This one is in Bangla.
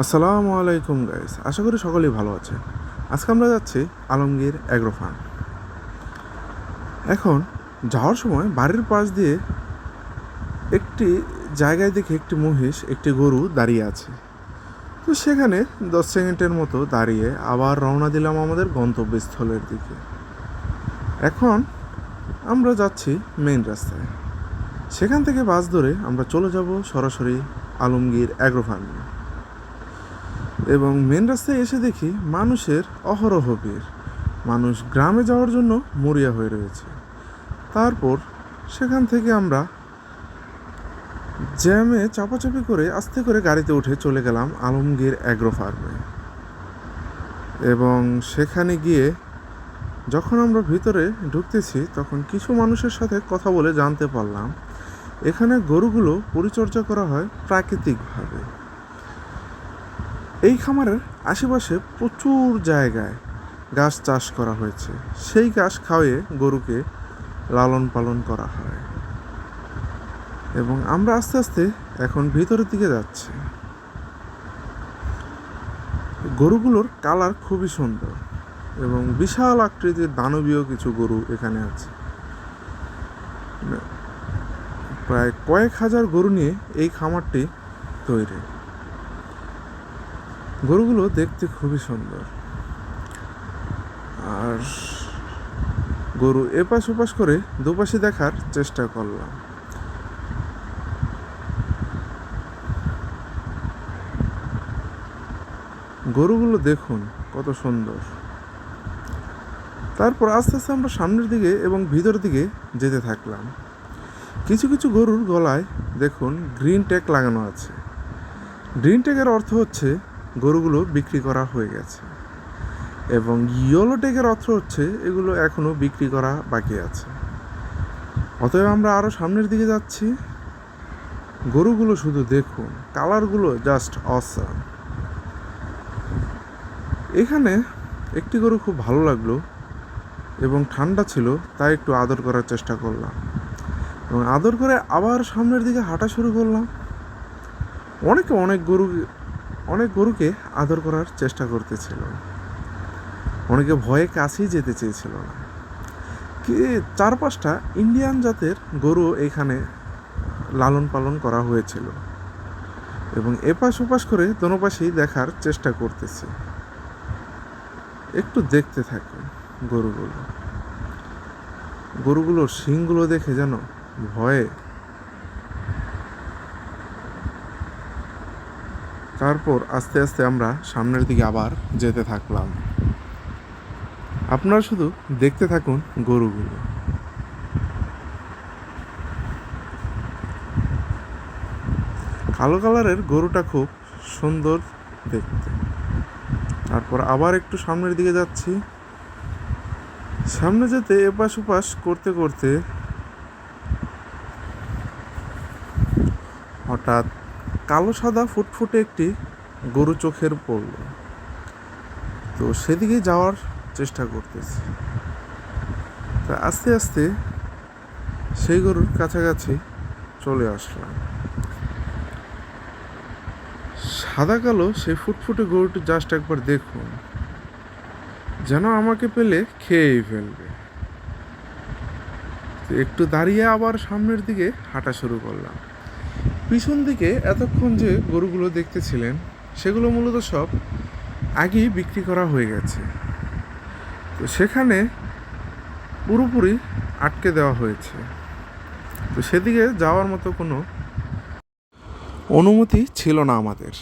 আসসালামু আলাইকুম গাইস, আশা করি সকলেই ভালো আছে। আজকে আমরা যাচ্ছি আলমগীর অ্যাগ্রো ফার্ম। এখন যাওয়ার সময় বাড়ির পাশ দিয়ে একটি জায়গায় দেখে একটি মহিষ একটি গরু দাঁড়িয়ে আছে। তো সেখানে 10 সেকেন্ডের মতো দাঁড়িয়ে আবার রওনা দিলাম আমাদের গন্তব্যস্থলের দিকে। এখন আমরা যাচ্ছি মেইন রাস্তায়, সেখান থেকে বাস ধরে আমরা চলে যাব সরাসরি আলমগীর অ্যাগ্রো ফার্মে। এবং মেন রাস্তায় এসে দেখি মানুষের অহরহ ভিড়, মানুষ গ্রামে যাওয়ার জন্য মরিয়া হয়ে রয়েছে। তারপর সেখান থেকে আমরা জ্যামে চাপাচাপি করে আস্তে করে গাড়িতে উঠে চলে গেলাম আলমগীর অ্যাগ্রো ফার্মে। এবং সেখানে গিয়ে যখন আমরা ভিতরে ঢুকতেছি তখন কিছু মানুষের সাথে কথা বলে জানতে পারলাম এখানে গরুগুলো পরিচর্যা করা হয় প্রাকৃতিকভাবে। এই খামারের আশেপাশে প্রচুর জায়গায় ঘাস চাষ করা হয়েছে, সেই ঘাস খাওয়িয়ে গরুকে লালন পালন করা হয়। এবং আমরা আস্তে আস্তে এখন ভিতরের দিকে যাচ্ছি। গরুগুলোর কালার খুবই সুন্দর এবং বিশাল আকৃতির দানবীয় কিছু গরু এখানে আছে। প্রায় কয়েক হাজার গরু নিয়ে এই খামারটি তৈরি। গরুগুলো দেখতে খুবই সুন্দর, আর গরু এপাশ ওপাশ করে দুপাশে দেখার চেষ্টা করলাম। গরুগুলো দেখুন কত সুন্দর। তারপর আস্তে আস্তে আমরা সামনের দিকে এবং ভিতরের দিকে যেতে থাকলাম। কিছু কিছু গরুর গলায় দেখুন গ্রিন ট্যাগ লাগানো আছে। গ্রিন ট্যাগের অর্থ হচ্ছে গরুগুলো বিক্রি করা হয়ে গেছে, এবং ইয়েলো ট্যাগের অর্থ হচ্ছে এগুলো এখনও বিক্রি করা বাকি আছে। অতএব আমরা আরও সামনের দিকে যাচ্ছি। গরুগুলো শুধু দেখুন, কালারগুলো জাস্ট অসাম। এখানে একটি গরু খুব ভালো লাগলো এবং ঠান্ডা ছিল, তাই একটু আদর করার চেষ্টা করলাম এবং আদর করে আবার সামনের দিকে হাঁটা শুরু করলাম। অনেক গরুকে আদর করার চেষ্টা করতেছিল, অনেকে ভয়ে কাছেই যেতে চেয়েছিল না। কি 4-5টা ইন্ডিয়ান জাতের গরু এখানে লালন পালন করা হয়েছিল এবং এপাশ ওপাশ করে দোনো পাশেই দেখার চেষ্টা করতেছি। একটু দেখতে থাকুন গরুগুলোর শিংগুলো দেখে যেন ভয়ে। তারপর আস্তে আস্তে আমরা সামনের দিকে আবার যেতে থাকলাম। আপনারা শুধু দেখতে থাকুন গরুগুলো। কালো কালারের গরুটা খুব সুন্দর দেখতে। তারপর আবার একটু সামনের দিকে যাচ্ছি। সামনে যেতে এপাশ ওপাশ করতে করতে হঠাৎ কালো সাদা ফুটফুটে একটি গরু চোখের পড়ল, তো সেদিকে যাওয়ার চেষ্টা করতেছি। তা আস্তে আস্তে সেই গরুর কাছাকাছি চলে আসলাম। সাদা কালো সেই ফুটফুটে গরুটি জাস্ট একবার দেখুন, যেন আমাকে পেলে খেয়েই ফেলবে। একটু দাঁড়িয়ে আবার সামনের দিকে হাঁটা শুরু করলাম। পিছন দিকে এতক্ষণ যে গরুগুলো দেখতেছিলেন সেগুলো মূলত সব আগেই বিক্রি করা হয়ে গেছে, তো সেখানে পুরোপুরি আটকে দেওয়া হয়েছে। তো সেদিকে যাওয়ার মতো কোনো অনুমতি ছিল না আমাদের।